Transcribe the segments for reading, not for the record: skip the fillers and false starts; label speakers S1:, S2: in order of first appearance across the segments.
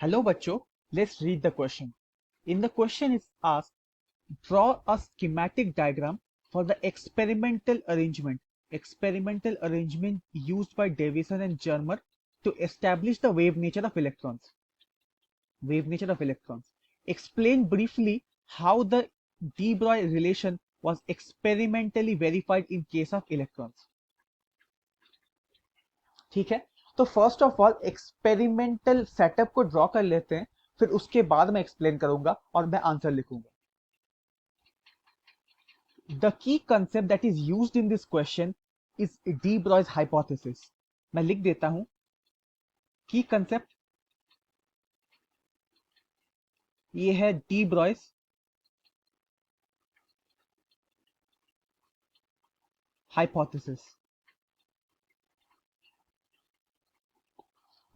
S1: Hello bachcho, let's read the question. In the question is asked, draw a schematic diagram for the experimental arrangement used by Davison and Germer to establish the wave nature of electrons. Wave nature of electrons. Explain briefly how the de Broglie relation was experimentally verified in case of electrons. ठीक है, तो first of all experimental setup को draw कर लेते हैं, फिर उसके बाद मैं एक्सप्लेन करूंगा और मैं आंसर लिखूंगा. The key concept that is used in this question is de Broglie's hypothesis. मैं लिख देता हूं की कंसेप्ट, ये है de Broglie's hypothesis.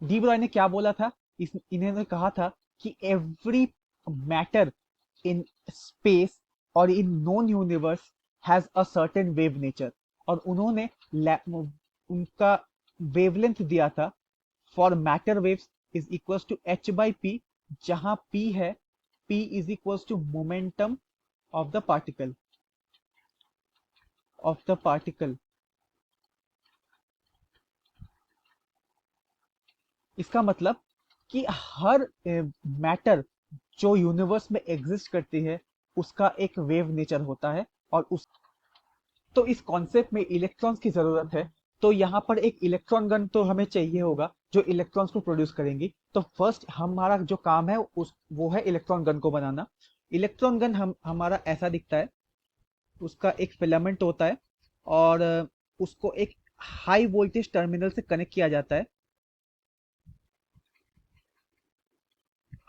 S1: De Broglie ने क्या बोला था? इन्होंने कहा था कि एवरी मैटर इन स्पेस और in known universe has a certain wave nature, और उन्होंने उनका वेवलेंथ दिया था for matter waves is equals to h by P, जहां p है, p is equals to momentum of the particle. इसका मतलब कि हर मैटर जो यूनिवर्स में एग्जिस्ट करती है उसका एक वेव नेचर होता है, और उस तो इस कॉन्सेप्ट में इलेक्ट्रॉन्स की जरूरत है. तो यहाँ पर एक इलेक्ट्रॉन गन तो हमें चाहिए होगा जो इलेक्ट्रॉन्स को प्रोड्यूस करेंगी. तो फर्स्ट हमारा जो काम है वो है इलेक्ट्रॉन गन को बनाना. इलेक्ट्रॉन गन हमारा ऐसा दिखता है. उसका एक फिलामेंट होता है और उसको एक हाई वोल्टेज टर्मिनल से कनेक्ट किया जाता है.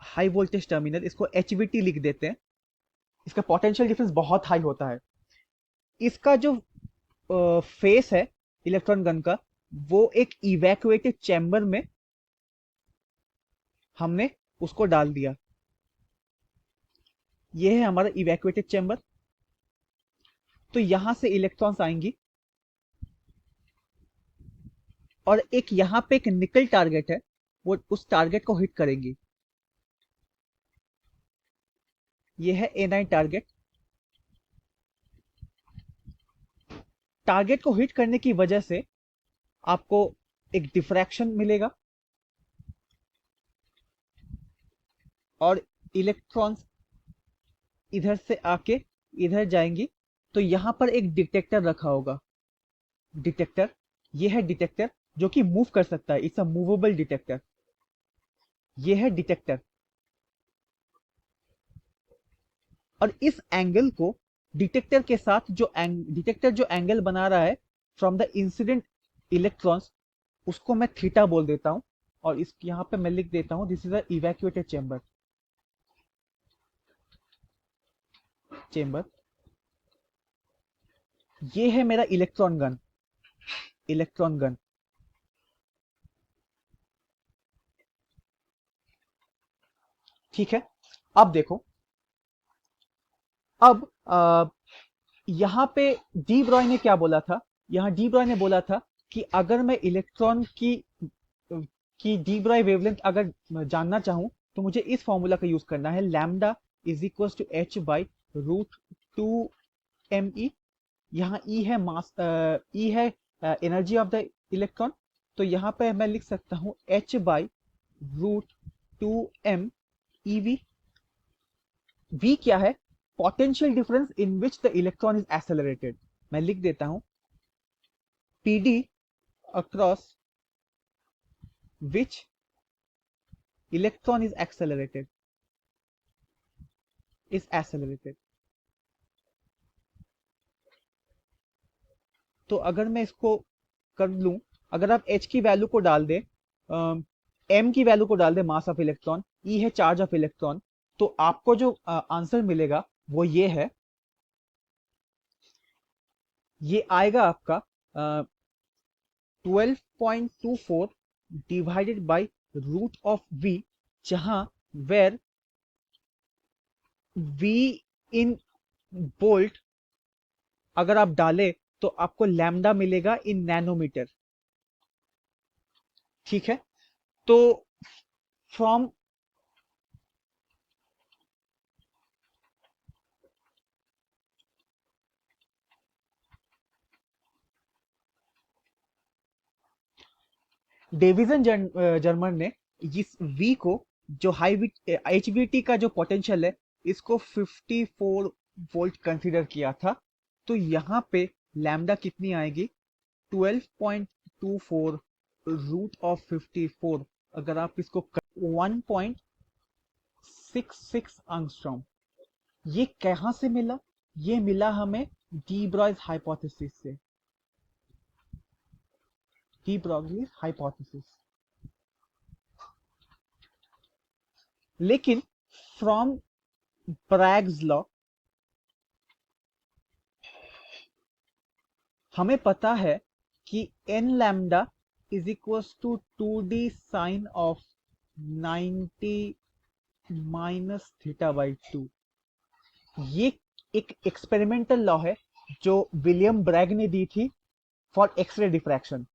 S1: हाई वोल्टेज टर्मिनल, इसको HVT लिख देते हैं. इसका पोटेंशियल डिफरेंस बहुत हाई होता है. इसका जो फेस है इलेक्ट्रॉन गन का, वो एक इवैक्यूएटेड चैम्बर में हमने उसको डाल दिया. ये है हमारा इवैक्यूएटेड चैम्बर. तो यहां से इलेक्ट्रॉन्स आएंगी और एक यहां पे एक निकल टारगेट है, वो उस टारगेट को हिट करेंगी. ये है A9 टारगेट. टारगेट को हिट करने की वजह से आपको एक डिफ्रैक्शन मिलेगा और इलेक्ट्रॉन्स इधर से आके इधर जाएंगी. तो यहां पर एक डिटेक्टर रखा होगा. डिटेक्टर, ये है डिटेक्टर जो कि मूव कर सकता है. It's a movable detector. ये है डिटेक्टर. और इस एंगल को डिटेक्टर के साथ डिटेक्टर जो एंगल बना रहा है फ्रॉम द इंसिडेंट इलेक्ट्रॉन्स, उसको मैं थीटा बोल देता हूं. और इस यहां पे मैं लिख देता हूं this is a evacuated chamber. ये है मेरा इलेक्ट्रॉन गन. ठीक है, अब देखो. अब यहां पे डी ब्रॉय ने क्या बोला था? यहां डी ब्रॉय ने बोला था कि अगर मैं इलेक्ट्रॉन की डी ब्रॉय वेवलेंथ अगर जानना चाहूं तो मुझे इस फॉर्मूला का यूज करना है. Lambda is equal to h by root two M E. यहाँ ई है मास, ई है एनर्जी ऑफ द इलेक्ट्रॉन. तो यहाँ पे मैं लिख सकता हूँ h by root two M E V. V क्या है? Potential difference in which the electron is accelerated. मैं लिख देता हूं PD across which electron is accelerated. तो अगर मैं इसको कर लूं, अगर आप H की वैल्यू को डाल दें, M की वैल्यू को डाल दें, मास ऑफ इलेक्ट्रॉन, E है चार्ज ऑफ इलेक्ट्रॉन, तो आपको जो आंसर मिलेगा वो ये है. ये आएगा आपका 12.24 divided by root of V, जहां वेर V इन बोल्ट अगर आप डालें तो आपको लैम्डा मिलेगा इन नैनोमीटर. ठीक है, तो फ्रॉम डेविसन जर्मन ने इस V को, जो हाई HVT का जो पोटेंशियल है, इसको 54 वोल्ट कंसीडर किया था। तो यहाँ पे लैम्डा कितनी आएगी? 12.24 रूट ऑफ 54। अगर आप इसको 1.66 एंगस्ट्रॉम। ये कहां से मिला? ये मिला हमें डी ब्रॉयज हाइपोथेसिस से। De Broglie's hypothesis. लेकिन फ्रॉम ब्रैग्स लॉ हमें पता है कि n lambda is equal to 2d sine of 90 minus theta by 2। ये एक एक्सपेरिमेंटल लॉ है जो विलियम ब्रैग ने दी थी फॉर एक्सरे डिफ्रैक्शन,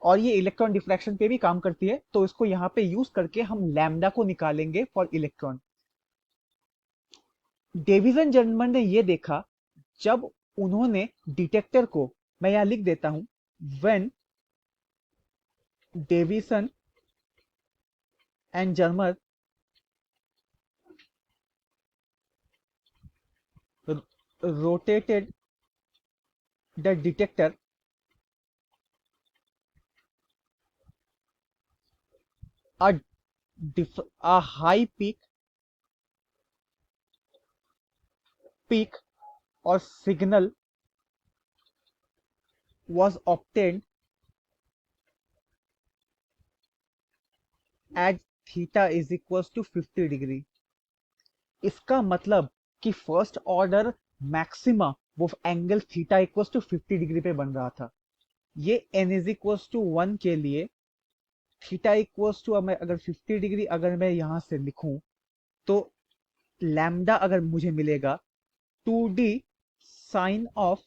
S1: और ये इलेक्ट्रॉन डिफ्रैक्शन पे भी काम करती है। तो इसको यहाँ पे यूज करके हम लैम्डा को निकालेंगे फॉर इलेक्ट्रॉन। डेविसन जर्मन ने ये देखा, जब उन्होंने डिटेक्टर को, मैं यहां लिख देता हूं, when Davisson and Germer rotated the detector a, a high peak or signal was obtained at theta is equals to 50 degree. इसका मतलब कि फर्स्ट ऑर्डर मैक्सिमा वो angle theta equals to 50 degree पे बन रहा था। ये n इज इक्वल्स टू 1 के लिए थीटा इक्वल्स टू, अगर 50 डिग्री अगर मैं यहां से लिखूं, तो लैम्डा अगर मुझे मिलेगा 2d sine of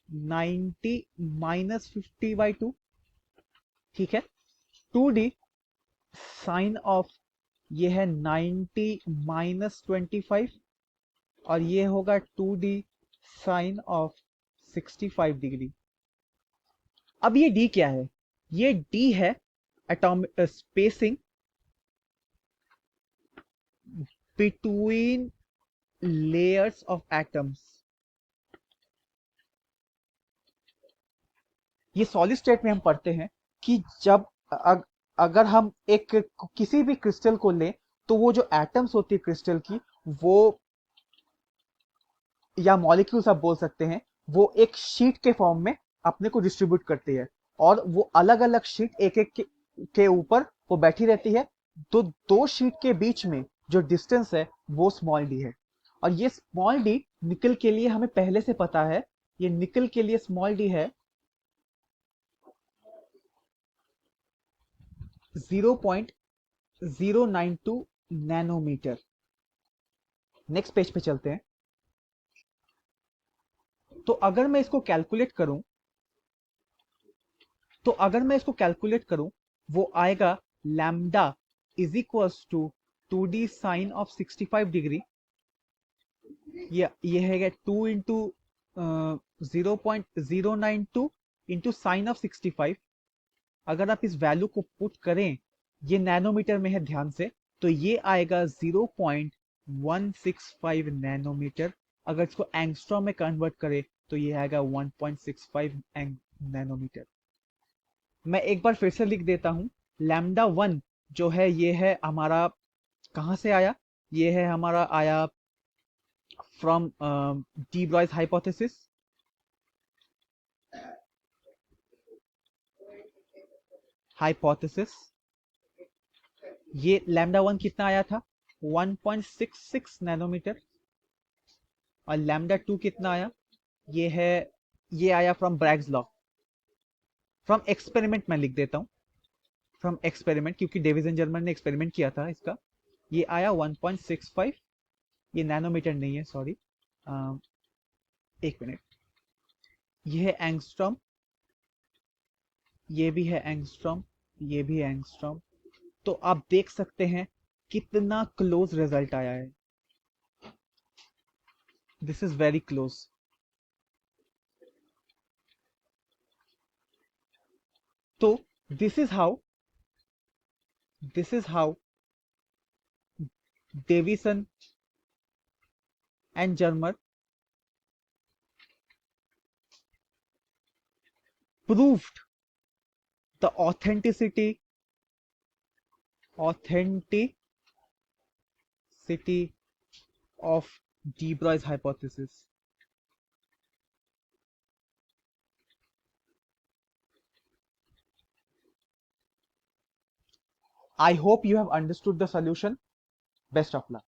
S1: 90 minus 50 by 2। ठीक है, 2d साइन ऑफ, ये है 90 माइनस 25, और ये होगा 2d साइन ऑफ 65 डिग्री। अब ये d क्या है? ये d है atomic spacing between layers of atoms. ये सॉलिड स्टेट में हम पढ़ते हैं कि जब अगर हम एक किसी भी क्रिस्टल को लें, तो वो जो एटम्स होती है क्रिस्टल की, वो, या मॉलिक्यूल्स आप बोल सकते हैं, वो एक शीट के फॉर्म में अपने को डिस्ट्रीब्यूट करती है, और वो अलग अलग शीट एक एक के ऊपर वो बैठी रहती है। तो दो शीट के बीच में जो डिस्टेंस है वो स्मॉल डी है। और ये स्मॉल डी निकल के लिए हमें पहले से पता है। ये निकल के लिए स्मॉल डी है 0.092 नैनोमीटर। नेक्स्ट पेज पे चलते हैं। तो अगर मैं इसको कैलकुलेट करूं, वो आएगा lambda is equals to 2d sine of 65 degree. ये है 2 इंटू 0.092 इंटू साइन ऑफ 65। अगर आप इस वैल्यू को पुट करें, ये नैनोमीटर में है ध्यान से, तो ये आएगा 0.165 नैनोमीटर। अगर इसको एंगस्ट्रॉम में कन्वर्ट करें तो ये आएगा 1.65 नैनोमीटर। मैं एक बार फिर से लिख देता हूं। लैम्डा 1 जो है, ये है हमारा, कहां से आया? ये है हमारा आया फ्रॉम डी ब्रॉयज हाइपोथेसिस। ये लैम्डा 1 कितना आया था? 1.66 नैनोमीटर। और लैम्डा 2 कितना आया? ये है, ये आया from Bragg's law. From experiment मैं लिख देता हूं, फ्रॉम एक्सपेरिमेंट, क्योंकि डेविसन जर्मन ने एक्सपेरिमेंट किया था इसका। ये आया 1.65। ये नैनोमीटर नहीं है, सॉरी, एक मिनट। ये है एंगस्ट्रॉम, ये भी है एंगस्ट्रॉम, ये भी है एंगस्ट्रॉम। तो आप देख सकते हैं कितना क्लोज रिजल्ट आया है। This is very close. तो this is how This is how Davison and Germer proved the authenticity of de Broglie's hypothesis. I hope you have understood the solution. Best of luck.